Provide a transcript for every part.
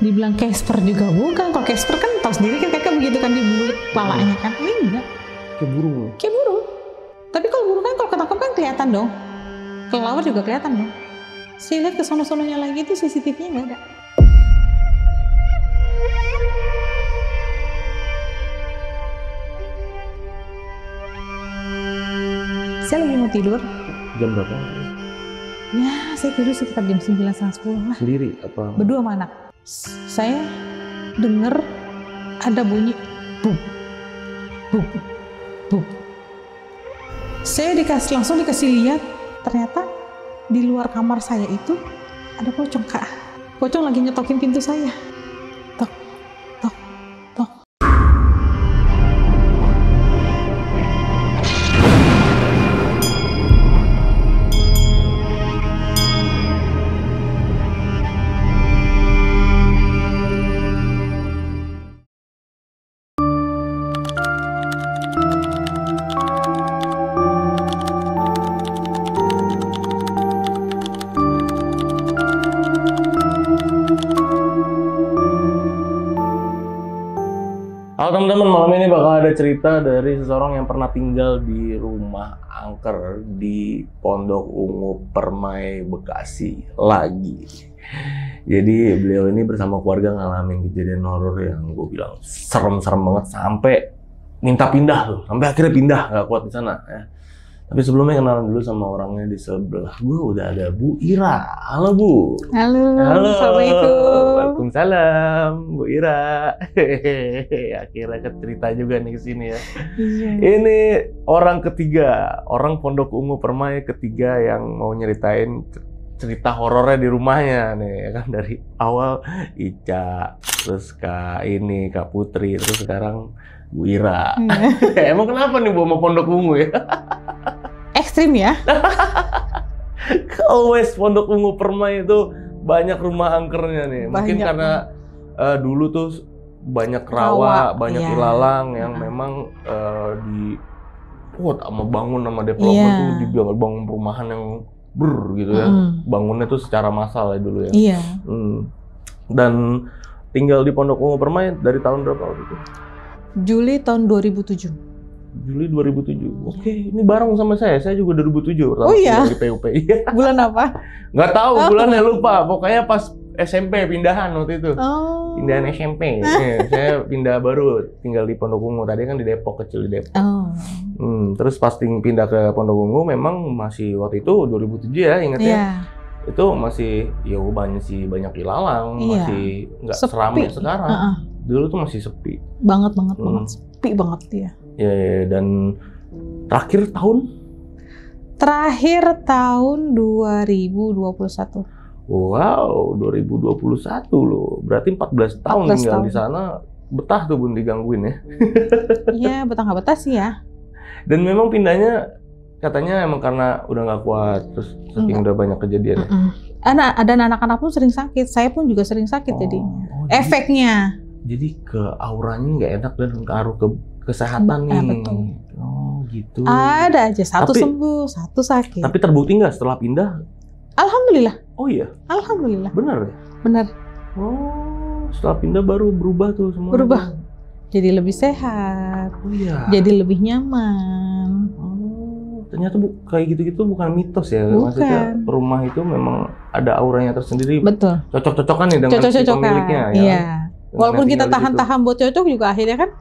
Dibilang Casper juga bukan. Kalau Casper kan tahu sendiri kan kakak begitu kan di bulut kepalanya kan. Ini enggak. Kayak burung. Kayak burung. Tapi kalau burung kan kalau ketangkap kan kelihatan dong. Kelelawar juga kelihatan dong. Saya lihat ke sono-sononya lagi itu CCTV-nya nggak ada. Saya lagi mau tidur. Jam berapa? Ya, saya tidur sekitar jam 9:30 lah. Sendiri apa? Berdua sama anak. Saya dengar ada bunyi buk, buk, buk. Saya langsung dikasih lihat, ternyata di luar kamar saya itu ada pocong, Kak. Pocong lagi nyetokin pintu saya. Tok, tok, tok. Halo teman-teman, malam ini bakal ada cerita dari seseorang yang pernah tinggal di rumah angker di Pondok Ungu Permai, Bekasi lagi. Jadi beliau ini bersama keluarga ngalamin kejadian horor yang gue bilang serem-serem banget sampai minta pindah tuh, sampai akhirnya pindah nggak kuat di sana. Ya. Tapi sebelumnya kenalan dulu sama orangnya di sebelah gue udah ada Bu Ira. Halo Bu. Halo. Assalamualaikum. Waalaikumsalam Bu Ira. Akhirnya cerita juga nih kesini ya. Iya. Ini orang ketiga, orang Pondok Ungu Permai ketiga yang mau nyeritain cerita horornya di rumahnya nih ya kan, dari awal Ica, terus Kak Putri, terus sekarang Bu Ira. Emang kenapa nih Bu sama Pondok Ungu ya? Ekstrim ya? Always Pondok Ungu Permai itu banyak rumah angkernya nih. Mungkin Banyak. karena dulu tuh banyak rawa, banyak iya. ilalang yang memang sama bangun sama developer tuh dibilang bangun perumahan yang gitu ya. Bangunnya tuh secara massal ya dulu ya. Iya. Dan tinggal di Pondok Ungu Permai dari tahun berapa waktu itu? Juli tahun 2007. Juli 2007. Oke, ini bareng sama saya. Saya juga 2007 pertama Oh iya? di PUP. Bulan apa? Nggak tahu bulannya, lupa. Pokoknya pas SMP pindahan waktu itu. Oh. Pindahan SMP. Saya pindah baru tinggal di Pondok Ungu. Tadi kan di Depok, kecil di Depok. Oh. Terus pas pindah ke Pondok Ungu memang masih waktu itu 2007 ya, ingatnya. Iya. Itu masih banyak ilalang, Iya. masih nggak Sepi. seramai sekarang. Dulu tuh masih sepi. Banget. Sepi banget ya. Ya, dan terakhir tahun? Terakhir tahun 2021. Wow, 2021 loh. Berarti 14 tahun 14 tinggal tahun. di sana. Betah tuh Bun digangguin ya. Iya, betah nggak betah sih ya. Dan memang pindahnya katanya emang karena udah nggak kuat, terus saking udah banyak kejadian. Ada anak-anak pun sering sakit. Saya pun juga sering sakit jadinya. Efeknya. Jadi ke auranya nggak enak dan ngaruh ke kesehatan nih. Betul. Oh gitu. Ada aja, satu Tapi- sembuh, satu sakit. Tapi terbukti nggak setelah pindah? Alhamdulillah. Oh iya, Alhamdulillah. benar ya? Benar. Oh, setelah pindah baru berubah tuh semua. Berubah. Jadi lebih sehat. Oh iya. Jadi lebih nyaman. Oh, ternyata kayak gitu-gitu bukan mitos ya. Bukan. Maksudnya rumah itu memang ada auranya tersendiri. Betul. Cocok-cocokan nih dengan si Cocok-cocokan. pemiliknya ya. Iya. Dengan Walaupun yang kita tinggal di situ. tahan-tahan buat cocok juga akhirnya kan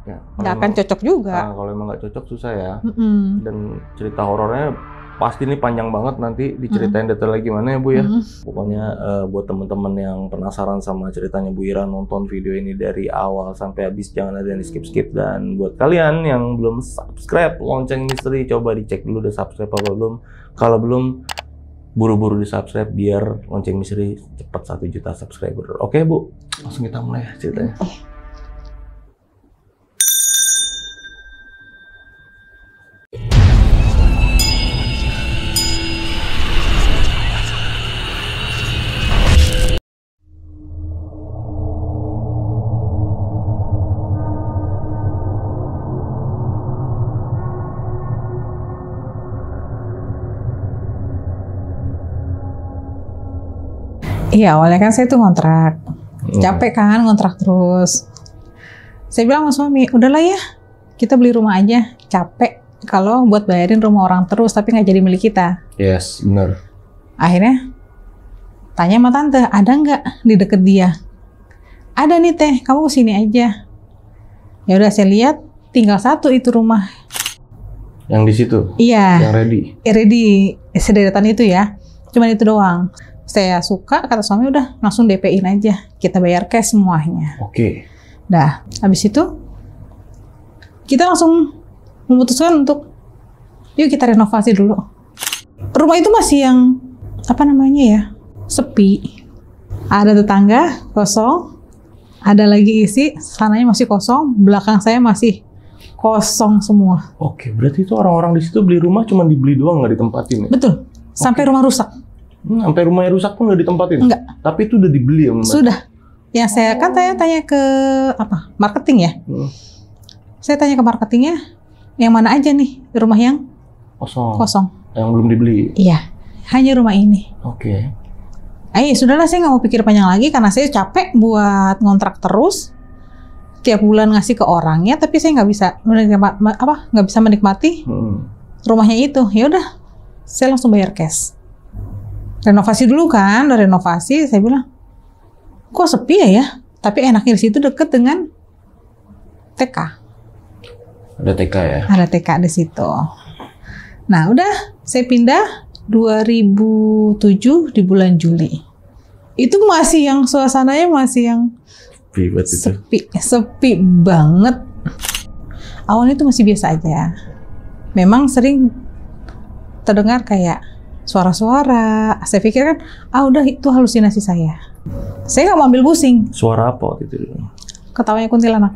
Ya, nggak akan cocok juga. Kalau emang nggak cocok susah ya. Mm-mm. Dan cerita horornya pasti ini panjang banget, nanti diceritain detailnya gimana ya Bu ya. Pokoknya buat teman-teman yang penasaran sama ceritanya Bu Ira, nonton video ini dari awal sampai habis, jangan ada yang di skip-skip. Dan buat kalian yang belum subscribe Lonceng Misteri, coba dicek dulu udah subscribe apa belum. Kalau belum, buru-buru di subscribe biar Lonceng Misteri cepat 1 juta subscriber. Oke Bu, langsung kita mulai ya ceritanya. Iya, awalnya kan saya tuh ngontrak. Capek kan ngontrak terus. Saya bilang sama suami, udahlah ya, kita beli rumah aja. Capek kalau buat bayarin rumah orang terus tapi nggak jadi milik kita. Yes, benar. Akhirnya tanya sama tante, ada nggak di deket dia? Ada nih teh, kamu kesini aja. Ya udah saya lihat, tinggal satu itu rumah. Yang di situ? Iya. Yang ready? Ready, sederetan itu ya. Cuman itu doang. Saya suka, kata suami udah langsung DP-in aja. Kita bayar cash semuanya. Oke. Dah, habis itu kita langsung memutuskan untuk yuk kita renovasi dulu. Rumah itu masih yang apa namanya ya, sepi. Ada tetangga kosong, ada lagi isi, sananya masih kosong, belakang saya masih kosong semua. Oke, berarti itu orang-orang di situ beli rumah cuma dibeli doang, nggak ditempatin ya? Betul, sampai rumah rusak. Sampai rumahnya rusak pun nggak ditempatin? Enggak. Tapi itu udah dibeli ya Mbak? Sudah. Yang saya kan tanya ke apa, marketing ya. Saya tanya ke marketingnya, yang mana aja nih rumah yang kosong. Yang belum dibeli? Iya, hanya rumah ini. Oke. Sudahlah, saya nggak mau pikir panjang lagi karena saya capek buat ngontrak terus tiap bulan ngasih ke orangnya, tapi saya nggak bisa menikmati rumahnya itu. Ya udah, saya langsung bayar cash. Renovasi dulu kan, udah renovasi, saya bilang, kok sepi ya? Tapi enaknya di situ deket dengan TK. Ada TK ya? Ada TK di situ. Nah, udah saya pindah 2007 di bulan Juli. Itu masih yang suasananya masih yang sepi banget. Awalnya itu masih biasa aja. Memang sering terdengar kayak suara-suara. Saya pikir kan, udah itu halusinasi saya. Saya nggak mau ambil pusing. Suara apa waktu itu? Ketawanya kuntilanak.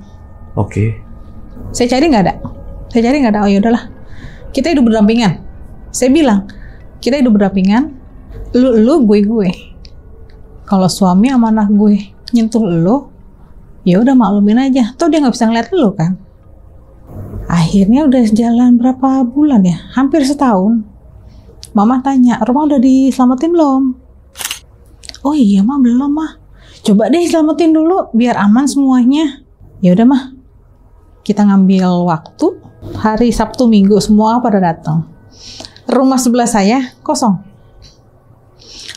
Oke. Saya cari nggak ada. Oh ya udahlah. Kita hidup berdampingan. Saya bilang, kita hidup berdampingan. Lu gue. Kalau suami sama anak gue nyentuh lu, ya udah maklumin aja. Toh dia nggak bisa ngeliat lu kan. Akhirnya udah jalan berapa bulan ya? Hampir setahun. Mama tanya, rumah udah diselamatin belum? Oh iya mah belum mah. Coba deh selamatin dulu biar aman semuanya. Ya udah mah. Kita ngambil waktu hari Sabtu Minggu semua pada datang. Rumah sebelah saya kosong.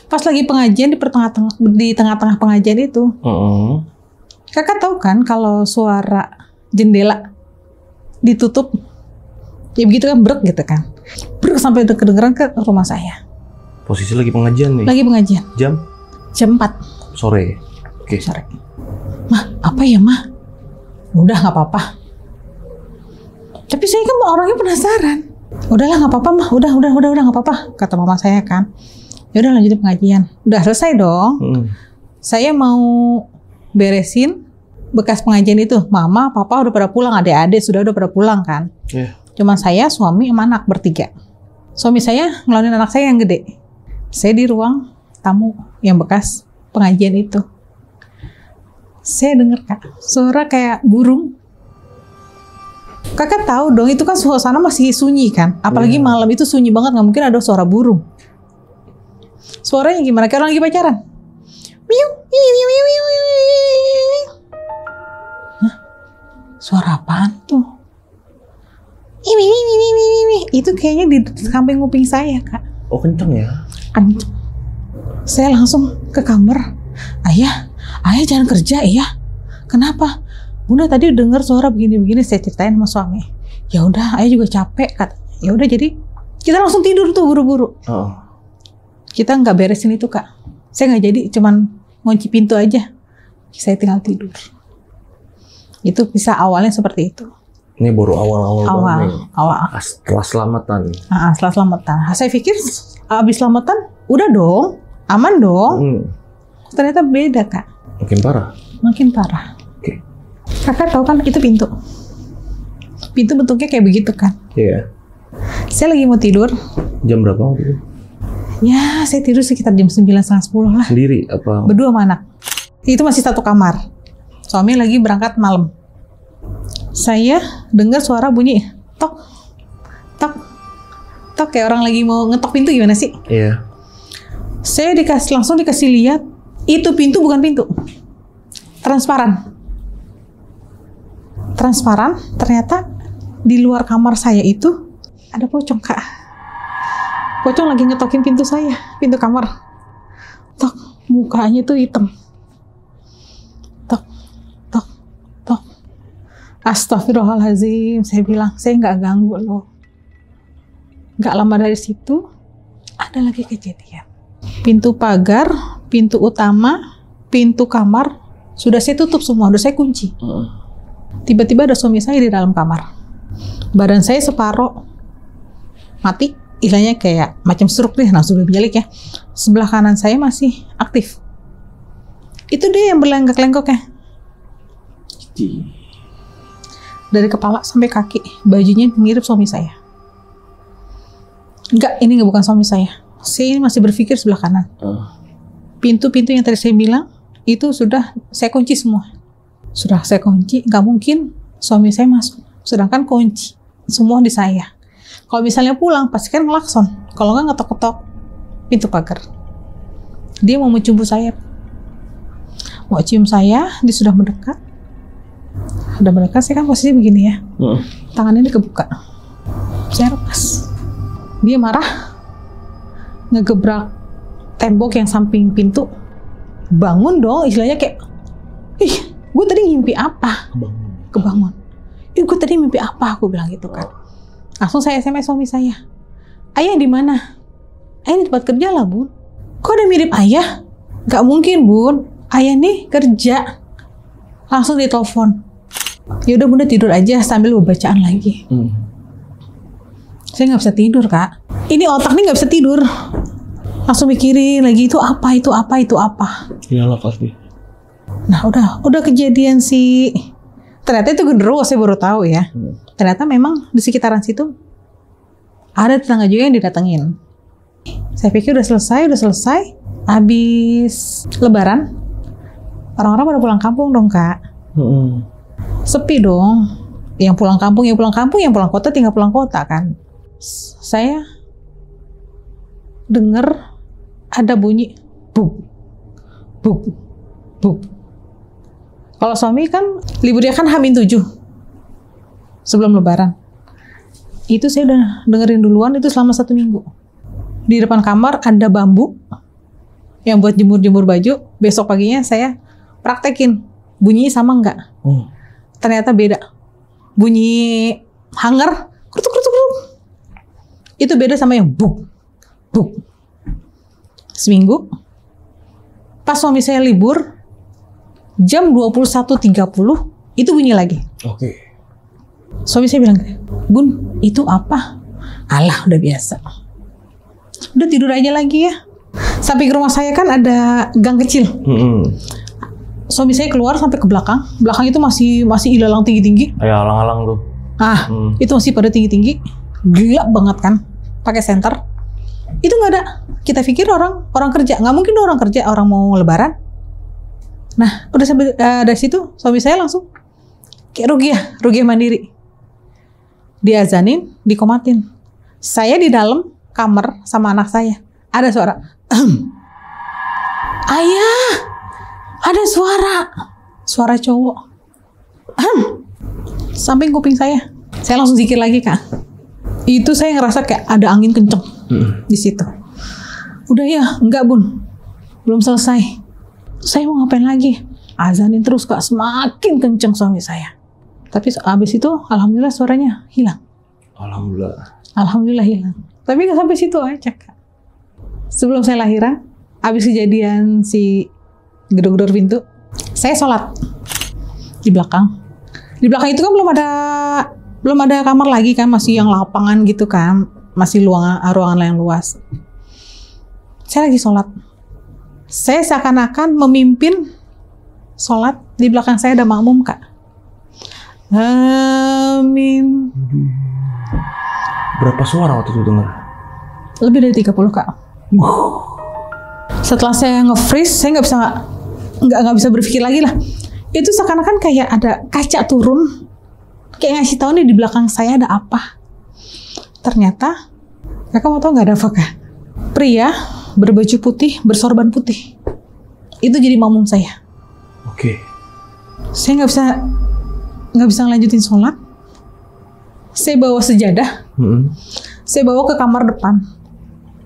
Pas lagi pengajian di tengah-tengah pengajian itu. Kakak tahu kan kalau suara jendela ditutup, ya begitu kan, brek gitu kan. Brek sampai kedengeran ke rumah saya. Posisi lagi pengajian nih? Lagi pengajian. Jam 4. Sore? Oke. Sore. Mah, apa ya mah? Udah nggak apa-apa. Tapi saya kan orangnya penasaran. Udahlah nggak apa-apa mah, udah nggak apa-apa, kata mama saya kan. Ya udah lanjutin pengajian. Udah selesai dong. Saya mau beresin bekas pengajian itu. Mama, papa udah pada pulang, adik-adik udah pada pulang kan. Cuman saya, suami, sama anak bertiga. Suami saya ngelonin anak saya yang gede. Saya di ruang tamu yang bekas pengajian itu. Saya dengar kak, suara kayak burung. Kakak tahu dong, itu kan suasana masih sunyi kan. Apalagi malam itu sunyi banget, nggak mungkin ada suara burung. Suaranya gimana? Kayak orang lagi pacaran. Hah? Suara apaan tuh? Itu kayaknya di samping kuping saya, Kak. Oh, kenceng ya? Kenceng. Saya langsung ke kamar. Ayah jangan kerja ya. Kenapa? Bunda tadi dengar suara begini-begini, saya ceritain sama suami. Ya udah, ayah juga capek, kata. Ya udah, jadi kita langsung tidur tuh buru-buru. Kita nggak beresin itu, Kak. Saya nggak jadi, cuman ngunci pintu aja. Saya tinggal tidur. Itu bisa awalnya seperti itu. Ini baru awal. Setelah selamatan. Setelah selamatan. Saya pikir abis selamatan, udah dong, aman dong. Ternyata beda, Kak. Makin parah. Oke. Kakak tahu kan itu pintu. Pintu bentuknya kayak begitu kan. Iya. Saya lagi mau tidur. Jam berapa waktu itu? Ya, saya tidur sekitar jam 9, setengah 10 lah. Sendiri apa? Berdua sama anak. Itu masih satu kamar. Suami lagi berangkat malam. Saya dengar suara bunyi tok, tok, tok, kayak orang lagi mau ngetok pintu, gimana sih? Iya. Saya langsung dikasih lihat, itu pintu bukan pintu. transparan. Ternyata di luar kamar saya itu ada pocong, Kak. Pocong lagi ngetokin pintu saya, pintu kamar. Tok, mukanya tuh hitam. Tok. Astagfirullahaladzim, saya bilang, saya nggak ganggu loh. Nggak lama dari situ, ada lagi kejadian. Pintu pagar, pintu utama, pintu kamar, sudah saya tutup semua, udah saya kunci. Tiba-tiba ada suami saya di dalam kamar. Badan saya separoh mati, istilahnya kayak macam stroke deh, langsung berjalik ya. Sebelah kanan saya masih aktif. Itu dia yang berlenggak-lenggok ya. Dari kepala sampai kaki, bajunya mirip suami saya. Enggak, ini bukan suami saya. Saya ini masih berpikir sebelah kanan. Pintu-pintu yang tadi saya bilang, itu sudah saya kunci semua. Sudah saya kunci, nggak mungkin suami saya masuk. Sedangkan kunci semua di saya. Kalau misalnya pulang, pasti kan ngelakson. Kalau nggak ngetok-ketok pintu pagar. Dia mau mencium saya. Mau cium saya, dia sudah mendekat. Udah mendekat, saya kan posisi begini ya. Tangannya dikebuka. Saya lepas. Dia marah. Ngegebrak tembok yang samping pintu. Bangun dong, istilahnya kayak, ih, gue tadi ngimpi apa? Kebangun. Ih, gue tadi mimpi apa? Aku bilang gitu kan. Langsung saya SMS suami saya. Ayah di mana? Ayah di tempat kerja lah, Bun. Kok ada mirip ayah? Gak mungkin, Bun. Ayah nih kerja. Langsung ditelepon. Ya udah Bunda tidur aja sambil bacaan lagi. Saya nggak bisa tidur, Kak. Ini otak nih nggak bisa tidur. Langsung mikirin lagi itu apa. Iyalah pasti. Nah udah kejadian sih. Ternyata itu genderuwo, saya baru tahu ya. Ternyata memang di sekitaran situ ada tetangga juga yang didatengin. Saya pikir udah selesai. Habis Lebaran, orang-orang pada pulang kampung dong, Kak. Sepi dong. Yang pulang kampung, yang pulang kota tinggal pulang kota kan. Saya dengar ada bunyi buk. Kalau suami kan liburnya kan H-7 sebelum Lebaran. Itu saya udah dengerin duluan, itu selama 1 minggu. Di depan kamar ada bambu yang buat jemur baju. Besok paginya saya praktekin bunyinya sama enggak. Ternyata beda. Bunyi hanger krutuk. Itu beda sama yang buk. Seminggu pas suami saya libur jam 21.30 itu bunyi lagi. Suami saya bilang, Bun, itu apa? Alah, udah biasa. Udah tidur aja lagi ya. Sampai ke rumah saya kan ada gang kecil. Suami saya keluar sampai ke belakang. Belakang itu masih ilalang tinggi-tinggi. Ya, alang-alang tuh. Itu masih pada tinggi-tinggi. Gelap banget kan. Pakai senter. Itu nggak ada. Kita pikir orang kerja. Nggak mungkin orang kerja, orang mau Lebaran. Nah, udah sampai dari situ suami saya langsung kayak Ruqyah mandiri. Diazanin, dikomatin. Saya di dalam kamar sama anak saya. Ada suara. Ayah, ada suara cowok. Samping kuping saya. Saya langsung zikir lagi, Kak. Itu saya ngerasa kayak ada angin kenceng di situ. Udah ya, enggak Bun, belum selesai. Saya mau ngapain lagi? Azanin terus, Kak, semakin kenceng suami saya. Tapi abis itu, alhamdulillah suaranya hilang. Alhamdulillah hilang. Tapi nggak sampai situ aja, Kak. Sebelum saya lahiran, abis kejadian si gedor-gedor pintu, saya sholat di belakang. Di belakang itu kan belum ada kamar lagi kan, masih yang lapangan gitu kan, masih ruangan yang luas. Saya lagi sholat. Saya seakan-akan memimpin sholat, di belakang saya ada makmum, Kak. Amin. Berapa suara waktu itu dengar? Lebih dari 30, Kak. Setelah saya nge-freeze, saya nggak bisa berpikir lagi lah. Itu seakan-akan kayak ada kaca turun, kayak ngasih tahu nih di belakang saya ada apa. Ternyata, Kakak mau tahu nggak ada apa, Kak? Pria berbaju putih, bersorban putih. Itu jadi makmum saya. Oke. Saya nggak bisa ngelanjutin sholat. Saya bawa sejadah. Saya bawa ke kamar depan.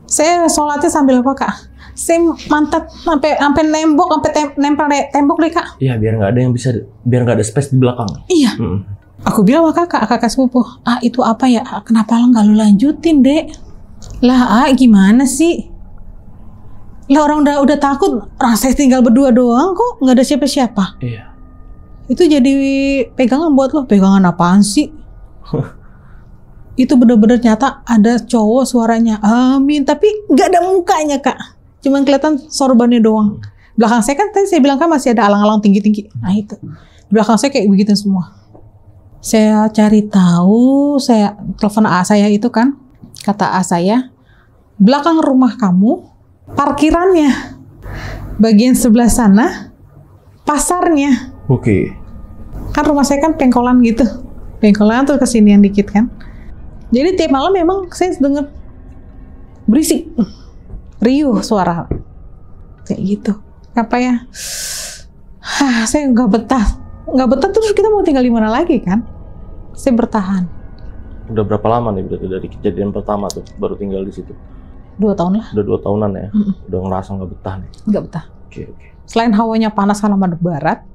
Saya sholatnya sambil apa kak? Saya mantat sampai nembok, sampai nempel tembok deh kak. Iya, biar nggak ada space di belakang. Iya. Aku bilang sama kakak sepupu, itu apa ya? Kenapa lo nggak lu lanjutin dek? Lah gimana sih? Lah orang udah takut, orang saya tinggal berdua doang kok, nggak ada siapa-siapa. Iya. Itu jadi pegangan buat lo. Pegangan apaan sih? Itu bener-bener nyata ada cowok suaranya amin, tapi nggak ada mukanya kak, cuman kelihatan sorbannya doang. Belakang saya kan tadi saya bilang kan masih ada alang-alang tinggi-tinggi. Nah itu di belakang saya kayak begitu semua. Saya cari tahu, saya telepon A saya itu kan, kata A saya, belakang rumah kamu parkirannya, bagian sebelah sana pasarnya. Oke. Kan rumah saya kan pengkolan gitu, pengkolan terus kesinian dikit kan. Jadi tiap malam memang saya dengar berisik, riuh suara kayak gitu. Apa ya? Saya nggak betah terus kita mau tinggal di mana lagi kan? Saya bertahan. Udah berapa lama nih berarti dari kejadian pertama tuh baru tinggal di situ? 2 tahun lah. Udah 2 tahunan ya? Udah ngerasa nggak betah nih? Nggak betah. Oke. Selain hawanya panas karena madep barat,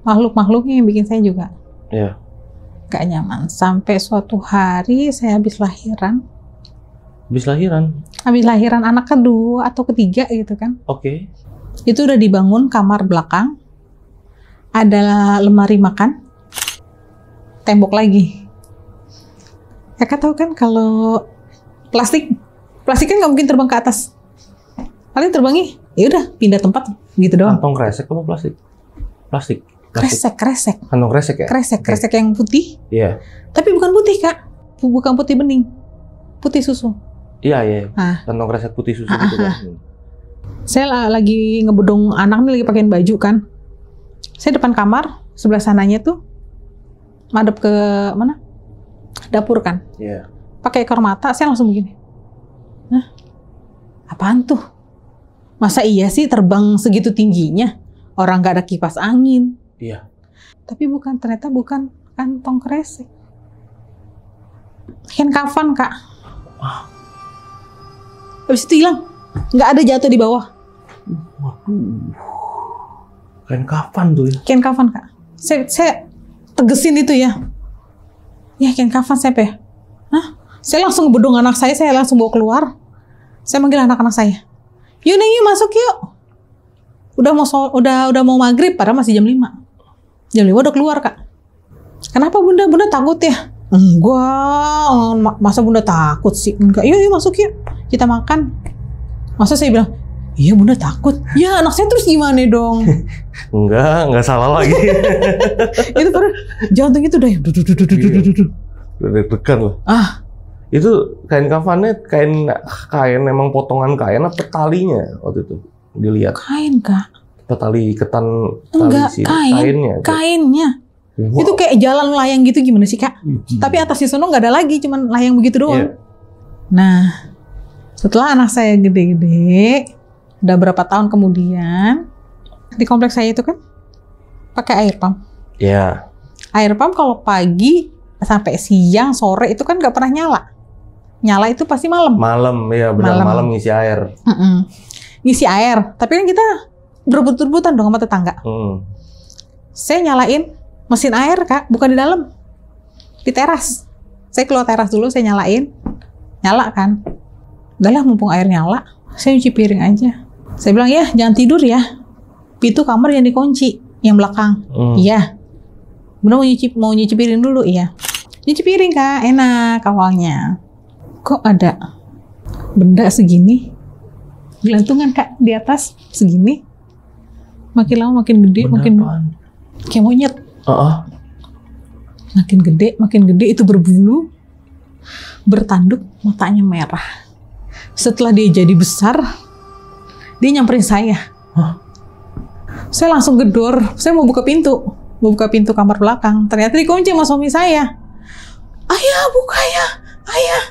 makhluk-makhluknya yang bikin saya juga. Iya. Gak nyaman. Sampai suatu hari saya habis lahiran. Habis lahiran anak kedua atau ketiga gitu kan. Oke. Itu udah dibangun kamar belakang. Ada lemari makan. Tembok lagi. Kakak tahu kan kalau plastik kan nggak mungkin terbang ke atas. Paling terbangnya ya udah pindah tempat gitu doang. Kantong kresek apa plastik? Plastik. Kresek. Kantong kresek ya? Kresek yang putih. Iya. Tapi bukan putih kak, bukan putih bening, putih susu. Iya. Kantong kresek putih susu gitu kan. Saya lagi ngebedong anak nih, lagi pakaiin baju kan. Saya depan kamar, sebelah sananya tuh madep ke mana? Dapur kan. Iya. Pakai ekor mata, saya langsung begini. Nah, apaan tuh? Masa iya sih terbang segitu tingginya? Orang nggak ada kipas angin. Iya. Tapi ternyata bukan kantong kresek. Kain kafan kak. Habis itu hilang. Nggak ada jatuh di bawah. Waduh. Kain kafan tuh ya? Kain kafan kak. Saya tegesin itu ya. Ya kain kafan siapa ya? Saya langsung bedong anak saya langsung bawa keluar. Saya manggil anak-anak saya. Yuk nih, masuk yuk. Udah mau maghrib, padahal masih jam 5. Jam 5 udah keluar kak. Kenapa bunda takut ya? Enggak, masa bunda takut sih? Enggak, yuk masuk yuk, kita makan. Masa saya bilang, iya bunda takut. Ya anak saya terus gimana dong? Enggak salah lagi. Itu padahal jantung itu udah deg-degan lah. Itu kain kafannya kain emang potongan kain apa talinya waktu itu dilihat? Kain kak. Tali ketan enggak, kainnya. Wow. Itu kayak jalan layang gitu gimana sih kak? Tapi atasnya sono nggak ada lagi, cuman layang begitu doang. Nah, setelah anak saya gede-gede, udah berapa tahun kemudian, di kompleks saya itu kan pakai air pump. Iya. Air pump kalau pagi sampai siang sore itu kan nggak pernah nyala. Nyala itu pasti malam. Malam, ya benar, malam ngisi air. Ngisi air, tapi kan kita berebut-rebutan dong sama tetangga. Saya nyalain mesin air kak, bukan di dalam, di teras. Saya keluar teras dulu, saya nyalain, nyala kan. Udahlah mumpung air nyala, saya nyuci piring aja. Saya bilang ya jangan tidur ya, pintu kamar yang dikunci, yang belakang. Iya. Bener mau nyuci piring dulu, iya. Nyuci piring kak, enak awalnya. Kok ada benda segini, gelantungan kak di atas segini. Makin lama makin gede, makin kayak monyet. Makin gede itu berbulu, bertanduk, matanya merah. Setelah dia jadi besar, dia nyamperin saya. Saya langsung gedor, saya mau buka pintu kamar belakang. Ternyata dikunci sama suami saya. Ayah buka ya, ayah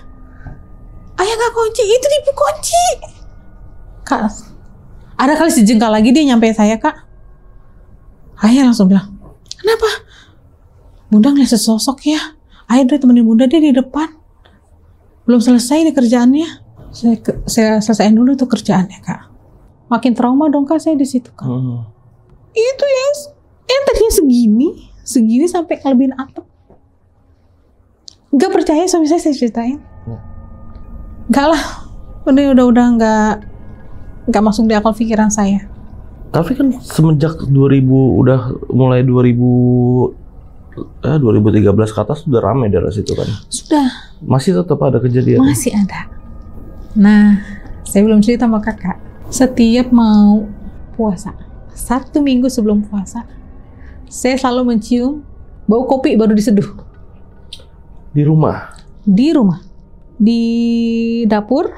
nggak kunci, itu dikunci. Kak, ada kali sejengkal lagi dia nyampe saya kak. Ayah langsung bilang, Kenapa? Bunda ngeliat sesosok ya. Ayo deh temenin bunda deh di depan. Belum selesai nih kerjaannya. Saya selesaiin dulu tuh kerjaannya kak. Makin trauma dong kak saya di situ kak. Itu yang tadinya segini sampai kelebihan atap. Gak percaya suami saya ceritain. Gak lah, udah nggak masuk di akal pikiran saya. Tapi kan semenjak 2013 ke atas sudah ramai daerah situ kan? Sudah. Masih tetap ada kejadian? Masih ada. Nah, saya belum cerita sama kakak. Setiap mau puasa, 1 minggu sebelum puasa, saya selalu mencium bau kopi baru diseduh. Di rumah? Di rumah. Di dapur,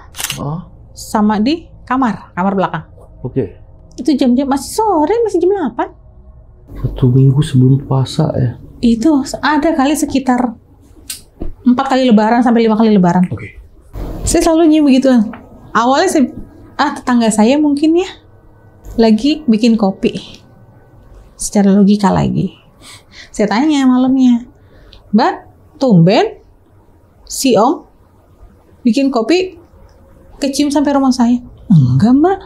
sama di kamar belakang. Oke. Itu jam-jam masih sore, masih jam 8. 1 minggu sebelum puasa ya? Itu ada kali sekitar 4 kali lebaran sampai 5 kali lebaran. Oke. Saya selalu nyium begituan. Awalnya tetangga saya mungkin ya lagi bikin kopi. Secara logika lagi. Saya tanya malamnya, Mbak, tumben si Om bikin kopi kecium sampai rumah saya. Enggak Mbak,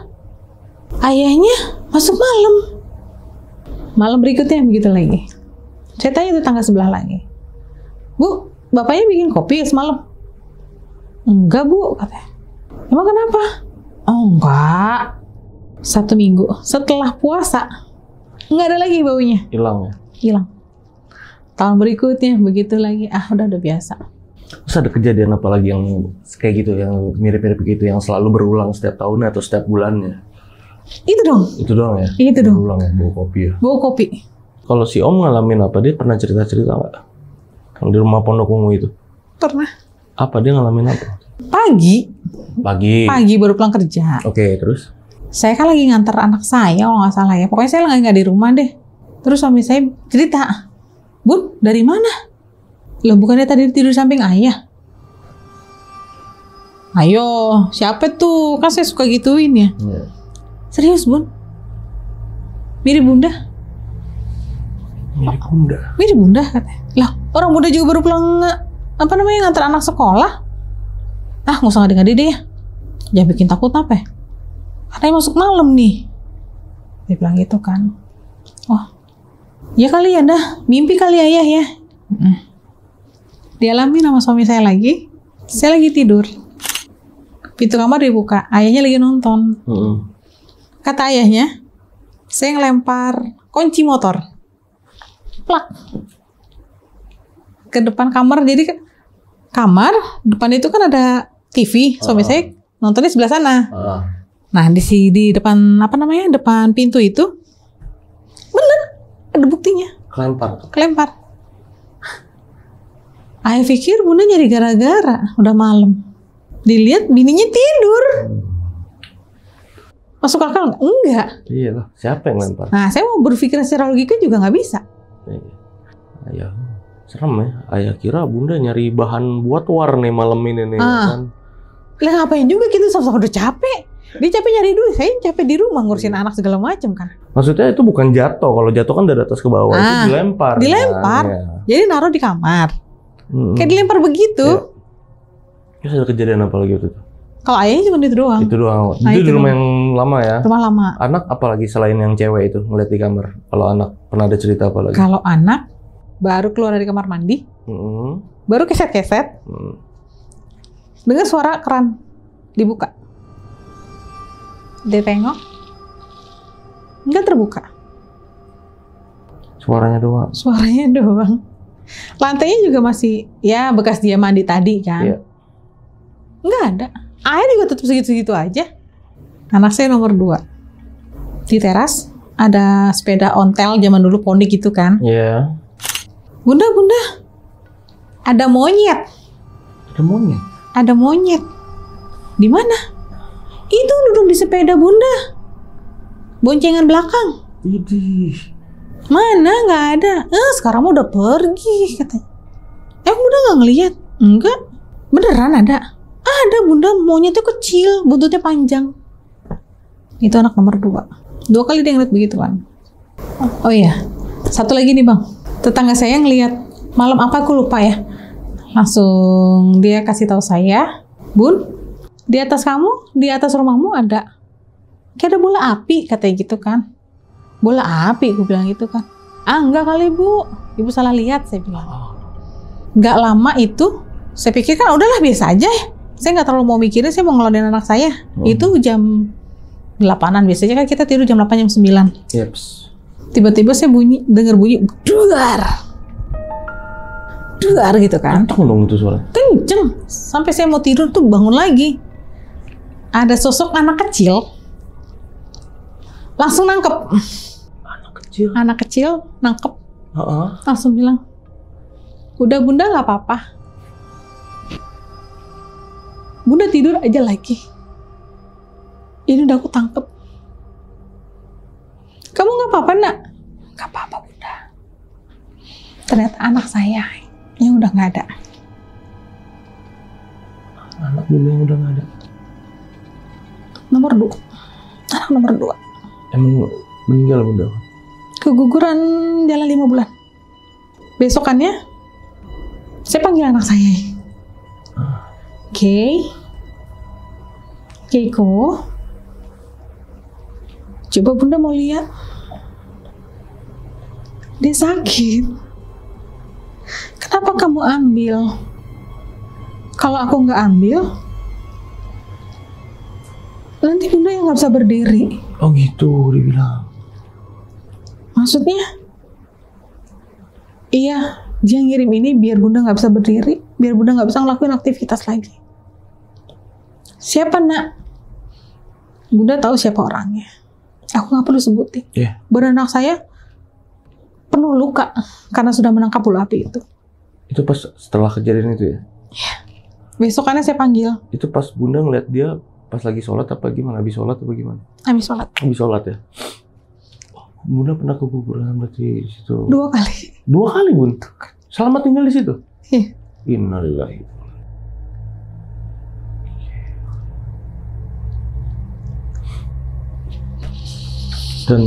ayahnya masuk malam. Malam berikutnya begitu lagi. Saya tanya tetangga sebelah lagi, Bu, bapaknya bikin kopi semalam? Enggak Bu, katanya. Emang kenapa? Oh enggak, 1 minggu setelah puasa nggak ada lagi baunya. Hilang ya? Hilang. Tahun berikutnya begitu lagi. Udah biasa. Terus ada kejadian apa lagi yang kayak gitu, yang mirip-mirip begitu, yang selalu berulang setiap tahunnya atau setiap bulannya? Itu dong ya? Itu dong. Berulang ya, bau kopi ya? Bau kopi. Kalau si Om ngalamin apa? Dia pernah cerita-cerita nggak? Yang di rumah Pondok Ungu itu? Pernah. Apa? Dia ngalamin apa? Pagi baru pulang kerja. Oke, terus? Saya kan lagi nganter anak saya kalau nggak salah ya. Pokoknya saya lagi nggak di rumah deh. Terus suami saya cerita, Bun, dari mana? Loh, bukannya tadi tidur samping ayah? Ayo, siapa tuh? Kan saya suka gituin ya. Serius Bun? Mirip bunda? Mirip bunda katanya. Lah, orang bunda juga baru pulang nganter anak sekolah. Nggak usah ngadi-ngadi deh ya. Jangan bikin takut apa ya. Katanya masuk malam nih. Dia bilang gitu kan. Oh, ya kali ya dah. Mimpi kali ayah ya. Dialami sama suami saya lagi. Saya lagi tidur. Pintu kamar dibuka. Ayahnya lagi nonton. Kata ayahnya, saya ngelempar kunci motor. Plak. Ke depan kamar. Jadi kamar depan itu kan ada TV. Suami saya nontonnya sebelah sana. Nah, di depan depan pintu itu bener ada buktinya. Kelempar. Ayah pikir bunda nyari gara-gara, udah malam. Dilihat bininya tidur. Masuk akal nggak? Enggak. Iya lah, siapa yang lempar? Nah, saya mau berpikir secara logika juga nggak bisa. Ayah, serem ya. Ayah kira bunda nyari bahan buat warna malam ini nih. Kan? Lah ngapain juga gitu, sama-sama udah capek. Dia capek nyari duit, saya capek di rumah ngurusin anak segala macam kan. Maksudnya itu bukan jatuh, kalau jatuh kan dari atas ke bawah, itu dilempar. Dilempar, kan? Jadi naruh di kamar. Kayak dilempar begitu. Ya. Terus ada kejadian apa lagi itu? Kalau ayahnya cuma itu doang. Itu doang. Nah, itu di rumah yang lama ya? Rumah lama. Anak apalagi selain yang cewek itu ngeliat di kamar? Kalau anak pernah ada cerita apa lagi? Kalau anak baru keluar dari kamar mandi, baru keset-keset, dengar suara keran dibuka. Dia tengok, nggak terbuka. Suaranya doang. Lantainya juga masih, ya bekas dia mandi tadi kan. Iya. Nggak ada. Air juga tetap segitu-segitu aja. Anak saya nomor 2. Di teras ada sepeda ontel zaman dulu poni gitu kan. Iya. Bunda, ada monyet. Ada monyet. Di mana? Itu duduk di sepeda bunda. Boncengan belakang. Idih. Mana? Nggak ada. Sekarang udah pergi katanya. Bunda nggak ngelihat? Enggak. Beneran ada? Ada bunda, monyetnya kecil, buntutnya panjang. Itu anak nomor 2. 2 kali dia ngeliat begitu kan. Oh iya. Satu lagi nih bang, tetangga saya ngelihat malam apa aku lupa ya. Langsung dia kasih tahu saya, Bun, di atas kamu, di atas rumahmu ada kayak ada bola api katanya gitu kan. Bola api, aku bilang gitu kan. Ah enggak kali bu, ibu salah lihat saya bilang. Nggak lama itu, saya pikir kan udahlah biasa aja. Saya nggak terlalu mau mikirin, saya mau ngelodain anak saya. Itu jam 8-an biasanya kan kita tidur jam 8 jam 9. Yeps. Tiba-tiba saya dengar bunyi duar gitu kan. Kenceng dong itu suara. Kenceng. Sampai saya mau tidur tuh bangun lagi. Ada sosok anak kecil. Langsung nangkep. Anak kecil nangkep. Langsung bilang, udah bunda nggak apa-apa. Bunda tidur aja lagi. Ini udah aku tangkep. Kamu nggak apa-apa nak? Nggak apa-apa bunda. Ternyata anak saya yang udah nggak ada. Anak bunda yang udah nggak ada. Nomor 2. Anak nomor 2. Emang meninggal bunda? Keguguran jalan 5 bulan. Besokannya saya panggil anak saya. Keiko, coba bunda mau lihat. Dia sakit. Kenapa kamu ambil? Kalau aku nggak ambil, nanti bunda yang nggak bisa berdiri. Oh gitu, dia bilang. Maksudnya? Iya, dia ngirim ini biar bunda nggak bisa berdiri, biar bunda nggak bisa ngelakuin aktivitas lagi. Siapa nak? Bunda tahu siapa orangnya. Aku nggak perlu sebutin. Badan anak saya penuh luka karena sudah menangkap bola api itu. Itu pas setelah kejadian itu ya? Iya. Besokannya saya panggil. Itu pas bunda ngeliat dia pas lagi sholat apa gimana? Habis sholat apa gimana? Habis sholat. Habis sholat ya? Bunda pernah keguguran berarti di situ? 2 kali. 2 kali bun? Selamat tinggal di situ? Iya. Innalillahi. Dan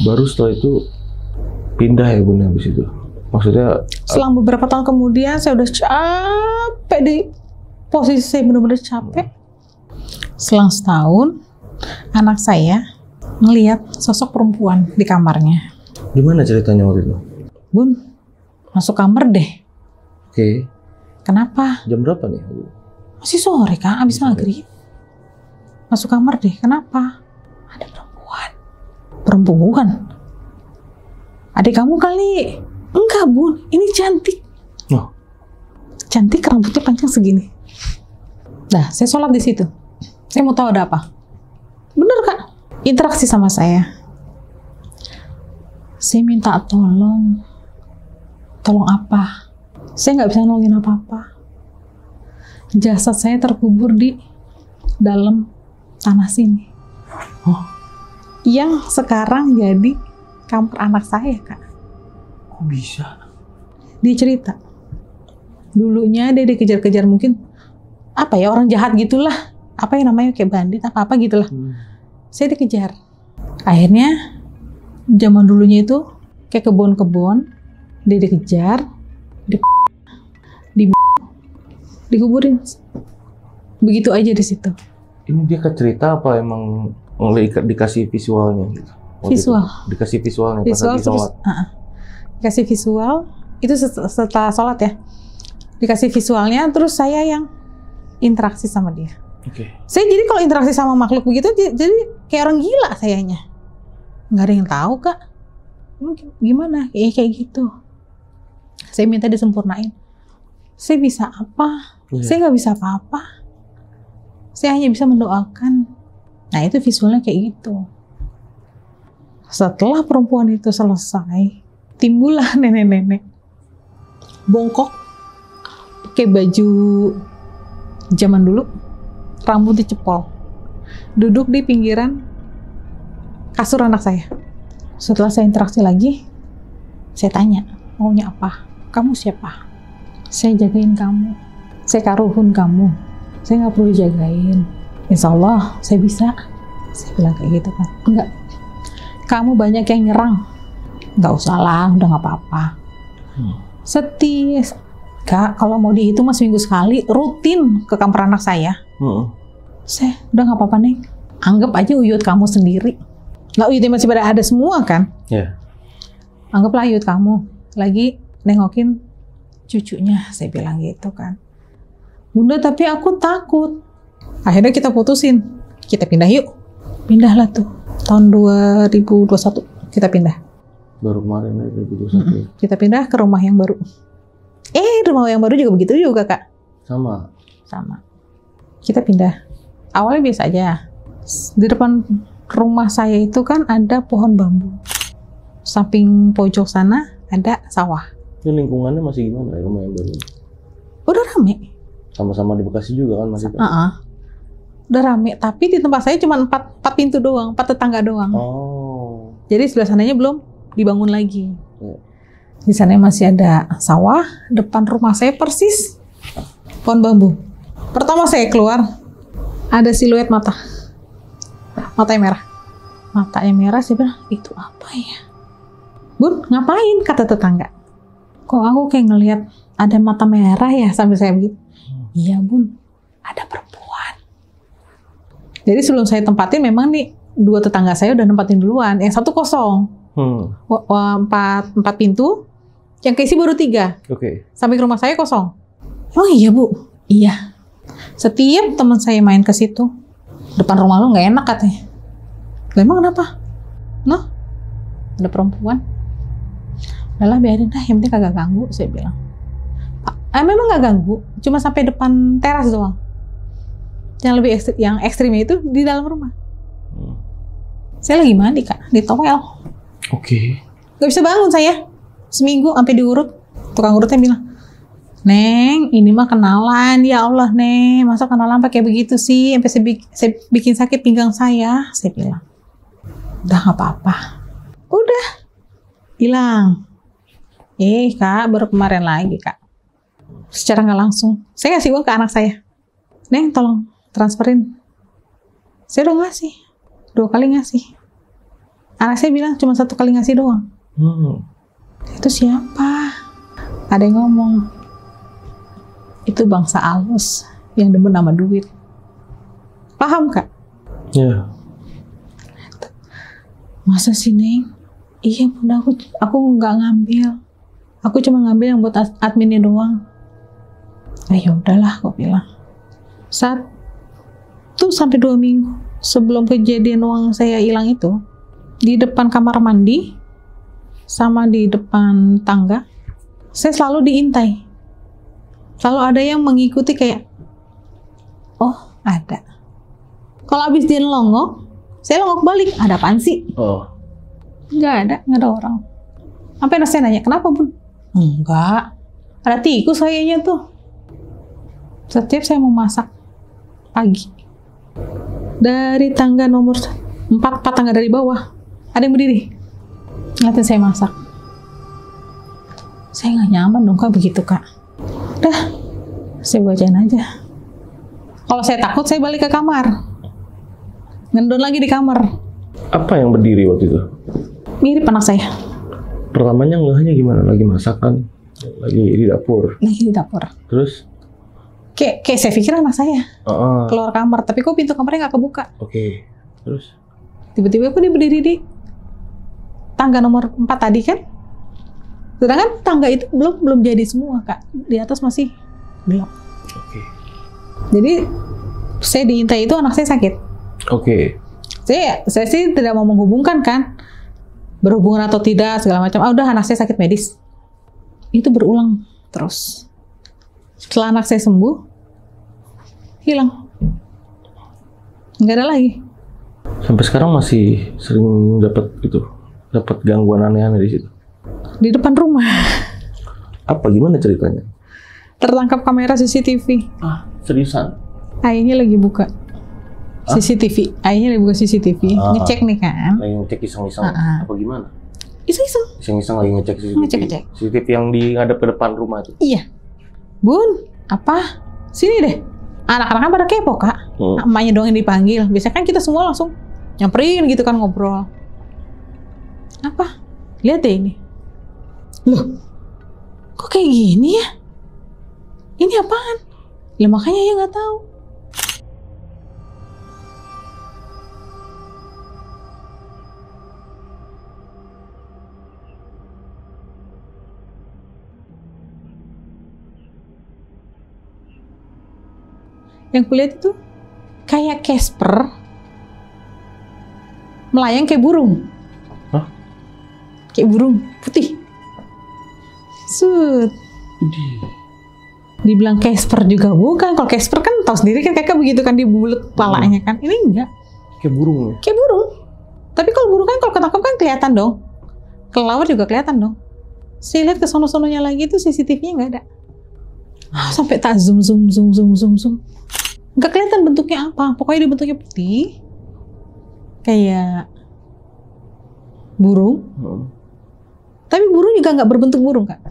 baru setelah itu pindah ya bunda habis itu? Maksudnya? Selang beberapa tahun kemudian saya udah capek di posisi saya benar-benar capek. Selang setahun anak saya ngelihat sosok perempuan di kamarnya. Gimana ceritanya waktu itu? Bun, masuk kamar deh. Oke. Kenapa? Jam berapa nih? Masih sore kan, abis maghrib. Masuk kamar deh, kenapa? Ada perempuan. Perempuan? Adik kamu kali? Enggak bun, ini cantik. Oh. Cantik, rambutnya panjang segini. Nah, saya sholat di situ. Saya mau tahu ada apa. Bener kak? Interaksi sama saya. Saya minta tolong. Tolong apa? Saya nggak bisa nolongin apa-apa. Jasad saya terkubur di dalam tanah sini. Oh. Yang sekarang jadi kamar anak saya kak. Kok bisa? Dia cerita. Dulunya dia dikejar-kejar mungkin apa ya, orang jahat gitulah. Apa yang namanya kayak bandit apa-apa gitulah. Saya dikejar. Akhirnya zaman dulunya itu kayak kebun-kebun, dia dikejar, dikuburin. Begitu aja di situ. Ini dia cerita apa emang dikasih visualnya gitu? Visual. Itu. Dikasih visualnya visual pas lagi sholat. Dikasih visual itu setelah sholat ya. Dikasih visualnya terus saya yang interaksi sama dia. Oke. Saya jadi kalau interaksi sama makhluk begitu jadi kayak orang gila sayanya. Nggak ada yang tahu kak. Gimana? Kayak gitu. Saya minta disempurnain. Saya bisa apa? Saya nggak bisa apa-apa. Saya hanya bisa mendoakan. Nah itu visualnya kayak gitu. Setelah perempuan itu selesai, timbullah nenek-nenek bongkok, pakai baju zaman dulu, rambut dicepol, duduk di pinggiran kasur anak saya. Setelah saya interaksi lagi, saya tanya, maunya apa? Kamu siapa? Saya jagain kamu, saya karuhun kamu, saya nggak perlu dijagain. Insya Allah saya bisa. Saya bilang kayak gitu kan. Enggak, kamu banyak yang nyerang, Nggak usah lah, udah nggak apa-apa. Setia, Kak, kalau mau dihitung mas seminggu sekali, rutin ke kamar anak saya. Saya, udah nggak apa-apa, Neng. Anggap aja uyut kamu sendiri. Lah uyutnya masih pada ada semua kan? Iya. Anggaplah uyut kamu lagi nengokin cucunya, saya bilang gitu kan. Bunda, tapi aku takut. Akhirnya kita putusin, kita pindah yuk. Pindahlah tuh, tahun 2021 kita pindah. Baru kemarin 2021. Kita pindah ke rumah yang baru. Rumah yang baru juga begitu juga, Kak. Sama. Kita pindah. Awalnya biasa aja. Di depan rumah saya itu kan ada pohon bambu. Samping pojok sana ada sawah. Ini lingkungannya masih gimana ya rumah yang baru? Udah rame. Sama-sama di Bekasi juga kan masih? Udah rame, tapi di tempat saya cuma 4 pintu doang, 4 tetangga doang. Oh. Jadi sebelah sananya belum dibangun lagi. Di sana masih ada sawah, depan rumah saya persis pohon bambu. Pertama saya keluar, ada siluet mata. Matanya merah. Matanya merah, saya bilang, itu apa ya? Bun, ngapain? Kata tetangga. Kok aku kayak ngelihat ada mata merah ya, sambil saya begitu. Iya Bun, ada perempuan. Jadi sebelum saya tempatin, memang nih 2 tetangga saya udah nempatin duluan. Yang satu kosong. 4 pintu, yang keisi baru 3. Sampai ke rumah saya kosong. Oh iya Bu? Iya. Setiap teman saya main ke situ, depan rumah lu nggak enak katanya. Lah emang kenapa? Noh, ada perempuan. Lah biarin dah, yang penting kagak ganggu, saya bilang. Memang nggak ganggu, cuma sampai depan teras doang. Yang ekstrimnya itu di dalam rumah. Saya lagi mandi Kak, di towel. Gak bisa bangun saya. Seminggu sampai diurut. Tukang urutnya bilang, Neng, ini mah kenalan. Ya Allah, Neng, masa kenalan pakai begitu sih? Sampai saya bikin sakit pinggang saya bilang. Udah gak apa-apa. Udah. Hilang. Kak, baru kemarin lagi, Kak. Secara nggak langsung. Saya ngasih uang ke anak saya. Neng, tolong transferin. Saya udah ngasih. 2 kali ngasih. Anak saya bilang cuma 1 kali ngasih doang. Itu siapa? Ada yang ngomong, itu bangsa alus yang demen nama duit. Paham Kak? Iya. Masa sih Neng? Iya Bunda, aku nggak ngambil. Aku cuma ngambil yang buat adminnya doang. Ya udahlah, aku bilang. 1 sampai 2 minggu sebelum kejadian uang saya hilang itu, di depan kamar mandi sama di depan tangga, saya selalu diintai. Selalu ada yang mengikuti kayak, oh ada. Kalau habis dia ngelongok, saya longok balik. Ada apaan sih? Nggak ada orang. Sampai saya nanya, kenapa Bun? Enggak, ada tikus kayaknya tuh. Setiap saya mau masak pagi, dari tangga nomor 4 tangga dari bawah, ada yang berdiri ngeliatin saya masak. Saya nggak nyaman dong Kak begitu Kak. Udah, saya bacain aja. Kalau saya takut, saya balik ke kamar, ngendon lagi di kamar. Apa yang berdiri waktu itu? Mirip anak saya. Pertamanya ngehnya gimana? Lagi masakan? Lagi di dapur? Lagi di dapur. Terus? Kayak saya pikir anak saya keluar kamar, tapi kok pintu kamarnya nggak kebuka. Terus? Tiba-tiba dia berdiri di tangga nomor 4 tadi kan. Sedangkan tangga itu belum jadi semua Kak. Di atas masih gelap. Jadi saya diintai itu anak saya sakit. Saya sih tidak mau menghubungkan kan, berhubungan atau tidak segala macam. Udah anak saya sakit medis. Itu berulang terus. Setelah anak saya sembuh, hilang. Nggak ada lagi. Sampai sekarang masih sering dapat gangguan aneh-aneh di situ. Di depan rumah. Apa gimana ceritanya? Tertangkap kamera CCTV. Seriusan? Ayahnya lagi buka CCTV. Ayahnya lagi buka CCTV. Ngecek nih kan. Lagi ngecek iseng-iseng. Apa gimana? Iseng-iseng lagi ngecek CCTV. Ngecek. CCTV yang ngadep ke depan rumah itu. Iya. Bun, apa? Sini deh. Anak-anak kan pada kepo Kak. Emaknya doang yang dipanggil. Biasanya kan kita semua langsung nyamperin gitu kan, ngobrol. Apa? lihat deh ini. Loh, kok kayak gini ya? Ini apaan? Lah makanya ya nggak tahu. Yang kulihat itu kayak Casper melayang kayak burung. Hah? Kayak burung putih. Sud. Dibilang Casper juga bukan. Kalau Casper kan tahu sendiri kan kakak begitu kan, dibulet kepalanya kan. Ini enggak. Kayak burung ya? Kayak burung. Tapi kalau burung kan kalau ketangkap kan kelihatan dong. Kelawar juga kelihatan dong. Saya lihat ke sono-sononya lagi itu CCTV-nya nggak ada. Sampai tak zoom. Nggak kelihatan bentuknya apa. Pokoknya dia bentuknya putih. Kayak burung. Tapi burung juga nggak berbentuk burung, Kak.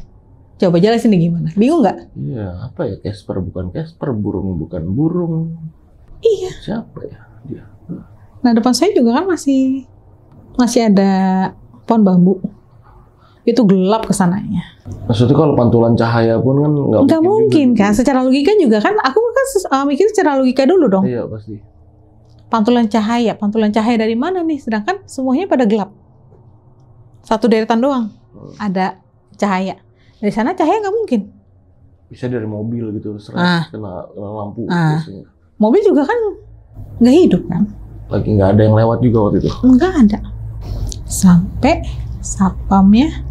Coba jelasin deh gimana. Bingung nggak? Iya, apa ya? Casper bukan Casper, burung bukan burung. Iya. Siapa ya dia? Nah, depan saya juga kan masih ada pohon bambu. Itu gelap kesananya. Maksudnya kalau pantulan cahaya pun kan nggak mungkin kan? Secara logika juga kan, aku kan mikir secara logika dulu dong. Iya pasti. Pantulan cahaya dari mana nih? Sedangkan semuanya pada gelap. Satu deretan doang ada cahaya. Dari sana cahaya nggak mungkin. Bisa dari mobil gitu, kena lampu. Mobil juga kan nggak hidup kan? Lagi nggak ada yang lewat juga waktu itu. Nggak ada. Sampai satpamnya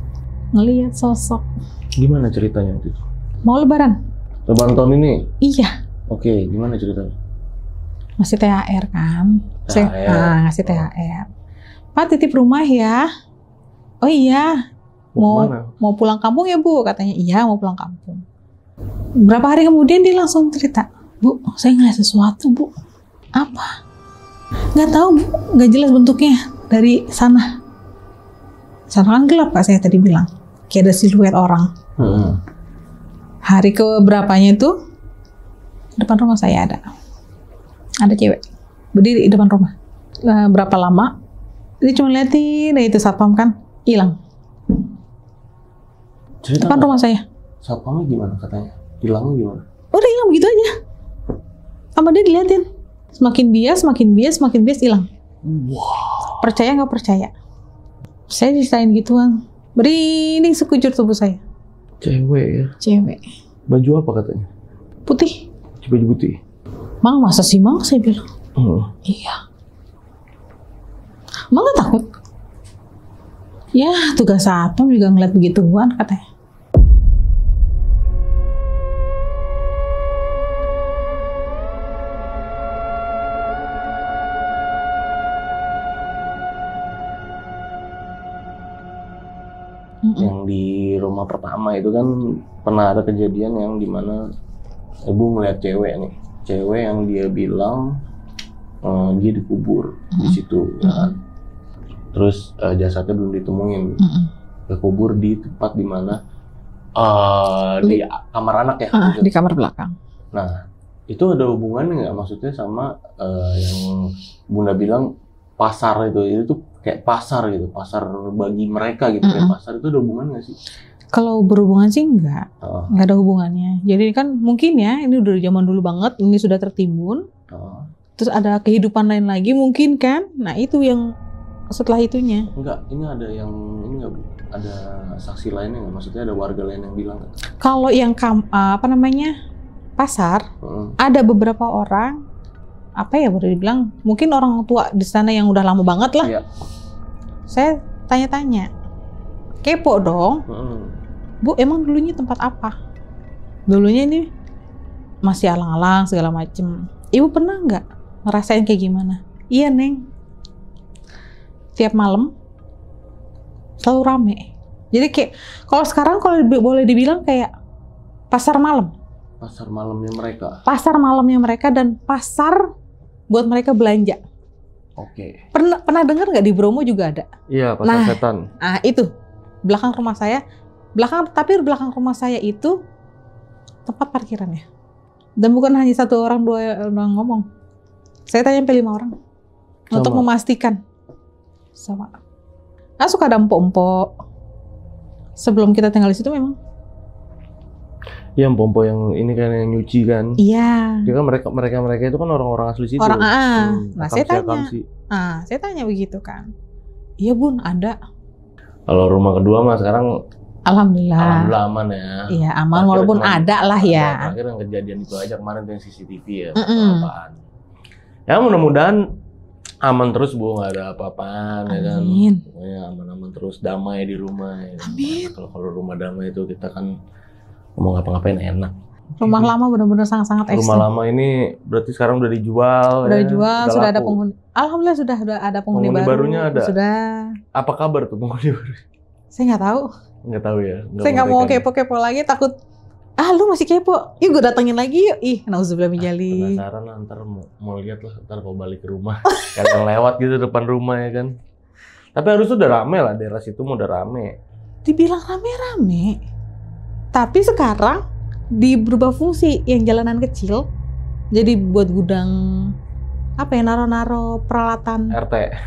ngelihat sosok. Gimana ceritanya waktu itu? Mau lebaran. Lebaran tahun ini? Iya. Oke, gimana ceritanya? Masih THR kan? Ngasih THR. Pak titip rumah ya. Oh iya. Mau pulang kampung ya Bu? Katanya iya mau pulang kampung. Berapa hari kemudian dia langsung cerita, Bu, saya ngeliat sesuatu Bu. Apa? Nggak tahu Bu, nggak jelas bentuknya dari sana. Sana kan gelap Pak, saya tadi bilang. Kayak ada siluet orang. Hari keberapanya itu depan rumah saya ada cewek berdiri di depan rumah. Berapa lama? Dia cuma liatin, itu satpam kan hilang. Depan rumah saya. Satpamnya gimana katanya? Hilangnya gimana? Udah hilang begitu aja. Sama dia diliatin. Semakin bias hilang. Wow. Percaya nggak percaya? Saya diceritain gituan. Merinding sekujur tubuh saya. Cewek ya? Cewek. Baju apa katanya? Putih. Baju putih? Mang, masa sih Mang? Saya bilang. Iya. Mang nggak takut? Ya, tugas satpam juga ngeliat begituan katanya. Yang di rumah pertama itu kan pernah ada kejadian yang dimana ibu ngeliat cewek yang dia bilang dia dikubur di situ ya. Terus jasadnya belum ditemuin, dikubur di tempat dimana di kamar anak ya, di kamar belakang. Nah itu ada hubungannya nggak maksudnya sama yang Bunda bilang pasar itu tuh kayak pasar gitu, pasar bagi mereka gitu, kayak pasar itu ada hubungan nggak sih? Kalau berhubungan sih nggak ada hubungannya. Jadi kan mungkin ya ini udah dari zaman dulu banget, ini sudah tertimbun. Terus ada kehidupan lain lagi mungkin kan? Nah itu yang setelah itunya. Enggak, ini ada yang ini nggak Bu? Ada saksi lainnya nggak? Maksudnya ada warga lain yang bilang nggak? Kalau yang pasar, ada beberapa orang boleh dibilang mungkin orang tua di sana yang udah lama banget lah. Iya. Saya tanya-tanya, kepo dong. Bu, emang dulunya tempat apa? Dulunya ini masih alang-alang segala macem. Ibu pernah nggak ngerasain kayak gimana? Iya Neng. Tiap malam selalu rame. Jadi kayak kalau sekarang kalau boleh dibilang kayak pasar malam. Pasar malamnya mereka. Pasar malamnya mereka dan pasar buat mereka belanja. Oke. Pernah dengar nggak di Bromo juga ada? Iya, pasar setan. Ah itu belakang rumah saya. Tapi belakang rumah saya itu tempat parkirannya. Dan bukan hanya satu orang, dua orang ngomong. Saya tanya sampai 5 orang untuk memastikan. Sama. Nah suka ada empok-empok Sebelum kita tinggal di situ memang. Yang pompo yang ini kan yang nyuci kan. Iya. Dia kan mereka itu kan orang-orang asli situ. Orang Nah, saya tanya. Akamsi. Saya tanya begitu kan. Iya Bun, ada. Kalau rumah kedua mah sekarang Alhamdulillah aman ya. Iya aman, walaupun ada lah ya. Akhirnya yang kejadian itu aja kemarin tuh yang CCTV ya. Apa-apaan. Ya mudah-mudahan aman terus Bu, nggak ada apa-apaan ya kan. Pokoknya aman-aman terus, damai di rumah ya. Amin. Kalau rumah damai itu kita kan mau ngapa-ngapain enak. Rumah lama benar-benar sangat-sangat ekstrim. Rumah lama ini berarti sekarang udah dijual. Udah dijual, sudah ada penghuni. Alhamdulillah sudah ada penghuni baru. Barunya ada. Sudah. Apa kabar tuh penghuni baru? Saya nggak tahu. Nggak tahu ya. Saya nggak mau kepo-kepo lagi, takut. Lu masih kepo? Yuk gue datengin lagi yuk. Nauzubillah min dzalik. Penasaran lah, ntar mau lihat lah, ntar kalau balik ke rumah. Kadang lewat gitu depan rumah ya kan. Tapi harusnya udah rame lah, daerah situ mau udah rame. Dibilang rame-rame. Tapi sekarang berubah fungsi, yang jalanan kecil jadi buat gudang apa ya, naro-naro peralatan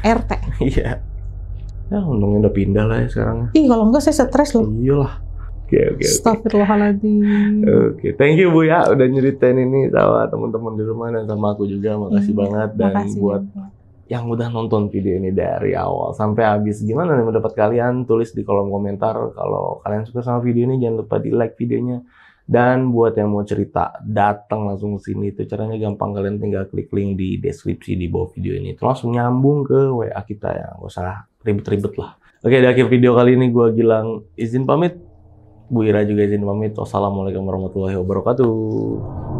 RT. Iya. Ya untungnya udah pindah lah ya sekarang. Kalau enggak saya stres loh. Iyalah. Oke. Astagfirullahaladzim. Oke, thank you Bu ya udah nyeritain ini sama teman-teman di rumah dan sama aku juga. Makasih banget dan buat yang udah nonton video ini dari awal sampai habis. Gimana nih mendapat kalian? Tulis di kolom komentar. Kalau kalian suka sama video ini jangan lupa di like videonya. Dan buat yang mau cerita, datang langsung ke sini. Itu caranya gampang, kalian tinggal klik link di deskripsi di bawah video ini. Itu langsung nyambung ke WA kita ya, nggak usah ribet-ribet lah. Oke, di akhir video kali ini gue Gilang izin pamit. Bu Ira juga izin pamit. Wassalamualaikum warahmatullahi wabarakatuh.